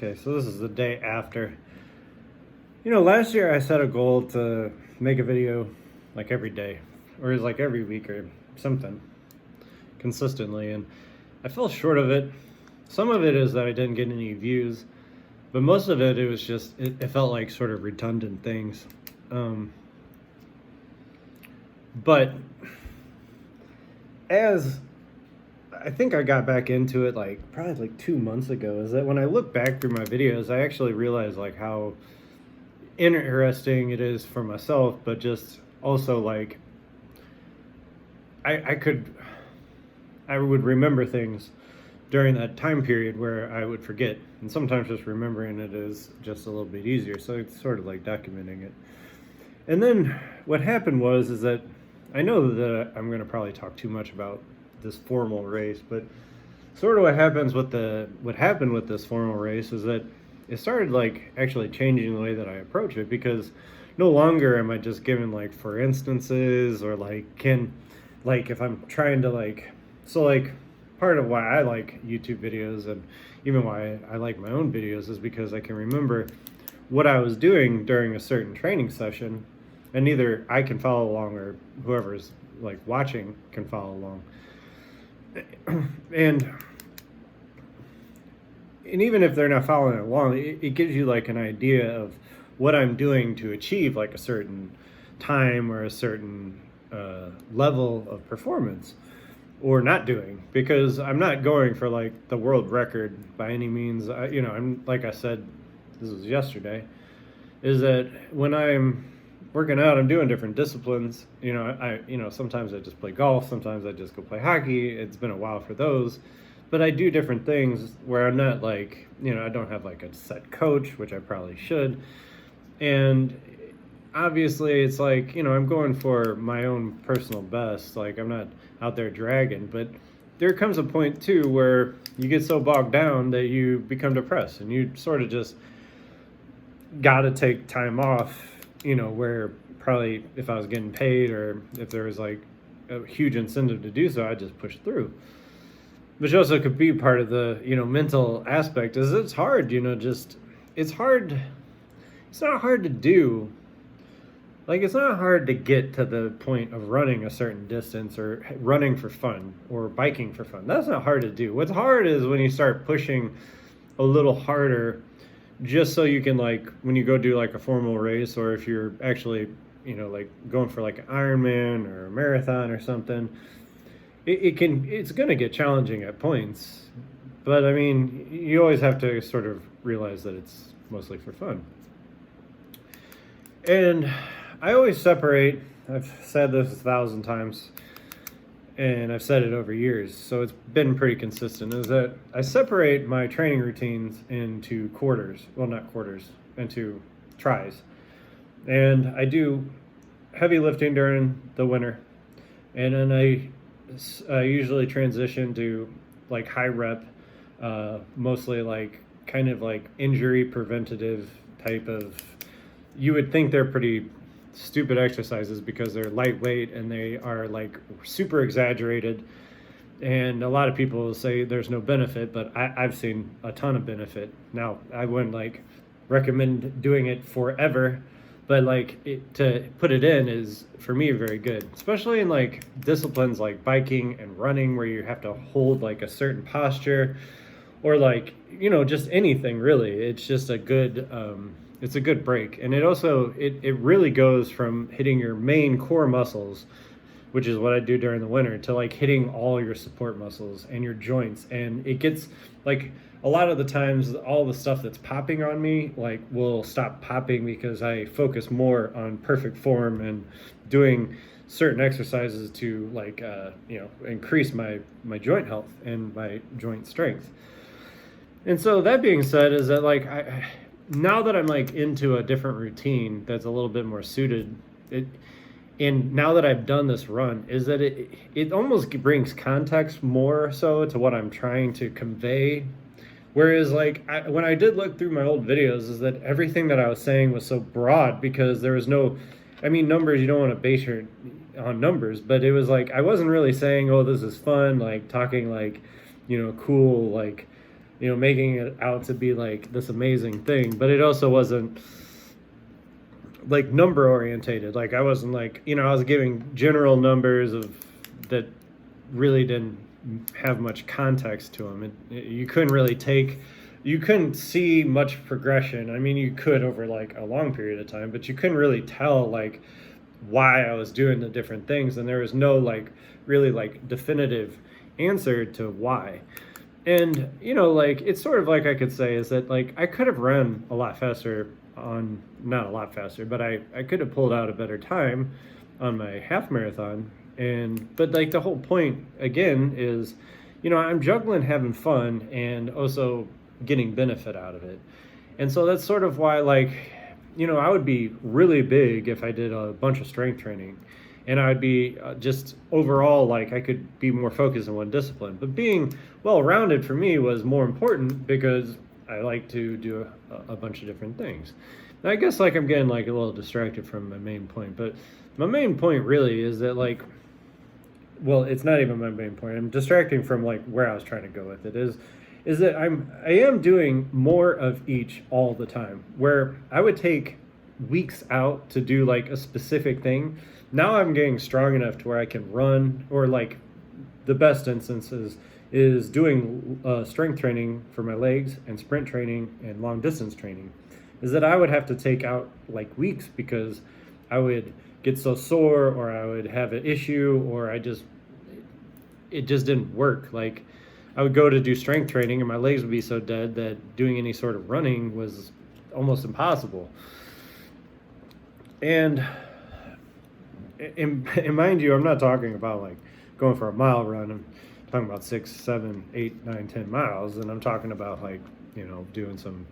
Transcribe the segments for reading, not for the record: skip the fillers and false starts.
Okay, so this is the day after. Last year I set a goal to make a video like every day, or is like every week or something, consistently, and I fell short of it. Some of it is that I didn't get any views, but most of it was just it felt like sort of redundant things. Um, but as I think I got back into it like probably like 2 months ago, is that when I look back through my videos, I actually realized like how interesting it is for myself, but just also like I could I would remember things during that time period where I would forget, and sometimes just remembering it is just a little bit easier. So it's sort of like documenting it. And then what happened was is that I know that I'm going to probably talk too much about this formal race, but sort of what happened with this formal race is that it started like actually changing the way that I approach it, because no longer am I just given like for instances or like can like if I'm trying to like so like part of why I like YouTube videos and even why I like my own videos is because I can remember what I was doing during a certain training session, and either I can follow along or whoever's like watching can follow along. and and even if they're not following along, it gives you like an idea of what I'm doing to achieve like a certain time or a certain level of performance, or not doing, because I'm not going for like the world record by any means. I'm like I said, this was yesterday, is that when I'm working out, I'm doing different disciplines. Sometimes I just play golf, sometimes I just go play hockey. It's been a while for those, but I do different things where I'm not like, I don't have like a set coach, which I probably should. And obviously it's like, I'm going for my own personal best. Like I'm not out there dragging, but there comes a point too where you get so bogged down that you become depressed, and you sort of just got to take time off, where probably if I was getting paid or if there was like a huge incentive to do so, I just push through. Which also could be part of the, mental aspect, is it's hard, just, it's hard. It's not hard to do. Like, it's not hard to get to the point of running a certain distance or running for fun or biking for fun. That's not hard to do. What's hard is when you start pushing a little harder, just so you can, like, when you go do like a formal race, or if you're actually, like going for like an Ironman or a marathon or something, it's going to get challenging at points. But I mean, you always have to sort of realize that it's mostly for fun. And I always separate, I've said this 1,000 times, and I've said it over years, so it's been pretty consistent, is that I separate my training routines into quarters. Well, not quarters, into tries. And I do heavy lifting during the winter, and then I usually transition to like high rep, mostly like kind of like injury preventative type of, you would think they're pretty stupid exercises because they're lightweight and they are like super exaggerated, and a lot of people will say there's no benefit, but I've seen a ton of benefit. Now I wouldn't like recommend doing it forever, but like to put it in is for me very good, especially in like disciplines like biking and running where you have to hold like a certain posture, or like just anything really. It's just a good it's a good break. And it also it really goes from hitting your main core muscles, which is what I do during the winter, to like hitting all your support muscles and your joints. And it gets like, a lot of the times all the stuff that's popping on me like will stop popping because I focus more on perfect form and doing certain exercises to like increase my joint health and my joint strength. And so that being said, is that like now that I'm like into a different routine that's a little bit more suited, and now that I've done this run, is that it almost brings context more so to what I'm trying to convey. Whereas like when I did look through my old videos, is that everything that I was saying was so broad because there was no, I mean, numbers, you don't want to base your on numbers, but it was like I wasn't really saying, oh, this is fun, like talking like, cool, like making it out to be like this amazing thing, but it also wasn't like number orientated. Like I wasn't like, I was giving general numbers of that really didn't have much context to them. You couldn't see much progression. I mean, you could over like a long period of time, but you couldn't really tell like why I was doing the different things, and there was no like really like definitive answer to why. And like it's sort of like I could say is that like I could have run a lot faster on not a lot faster, but I could have pulled out a better time on my half marathon. But like the whole point again is, I'm juggling having fun and also getting benefit out of it. And so that's sort of why like, I would be really big if I did a bunch of strength training, and I'd be just overall like I could be more focused on one discipline. But being well-rounded for me was more important because I like to do a bunch of different things. And I guess like I'm getting like a little distracted from my main point, but my main point really is that like, well, it's not even my main point. I'm distracting from like where I was trying to go with it is that I am doing more of each all the time, where I would take weeks out to do like a specific thing. Now I'm getting strong enough to where I can run, or like the best instances is doing strength training for my legs and sprint training and long distance training, is that I would have to take out like weeks because I would get so sore, or I would have an issue, or it just didn't work. Like I would go to do strength training and my legs would be so dead that doing any sort of running was almost impossible. And mind you, I'm not talking about like going for a mile run. I'm talking about 6, 7, 8, 9, 10 miles. And I'm talking about like, doing some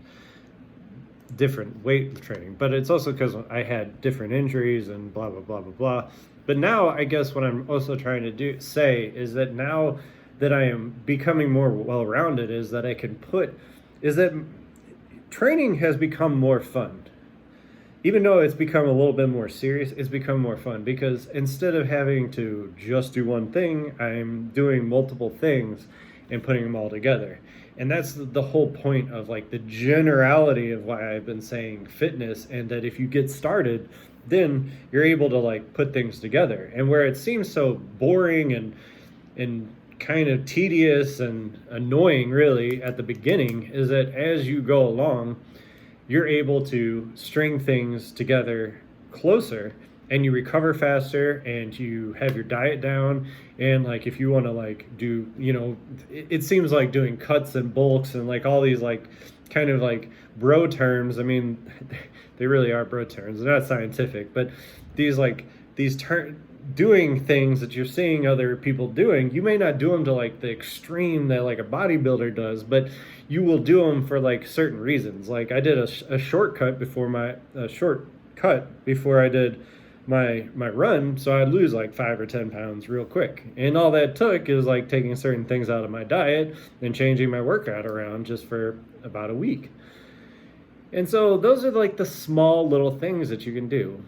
different weight training. But it's also because I had different injuries and blah, blah, blah, blah, blah. But now I guess what I'm also trying to say is that now that I am becoming more well-rounded is that training has become more fun. Even though it's become a little bit more serious, it's become more fun because instead of having to just do one thing, I'm doing multiple things and putting them all together. And that's the whole point of like the generality of why I've been saying fitness, and that if you get started, then you're able to like put things together. And where it seems so boring and kind of tedious and annoying really at the beginning is that as you go along, you're able to string things together closer, and you recover faster, and you have your diet down. And like if you want to like do, it seems like doing cuts and bulks and like all these like kind of like bro terms. I mean, they really are bro terms. They're not scientific, but doing things that you're seeing other people doing, you may not do them to like the extreme that like a bodybuilder does, but you will do them for like certain reasons. Like I did a shortcut before I did my run, so I'd lose like 5 or 10 pounds real quick. And all that took is like taking certain things out of my diet and changing my workout around just for about a week. And so those are like the small little things that you can do.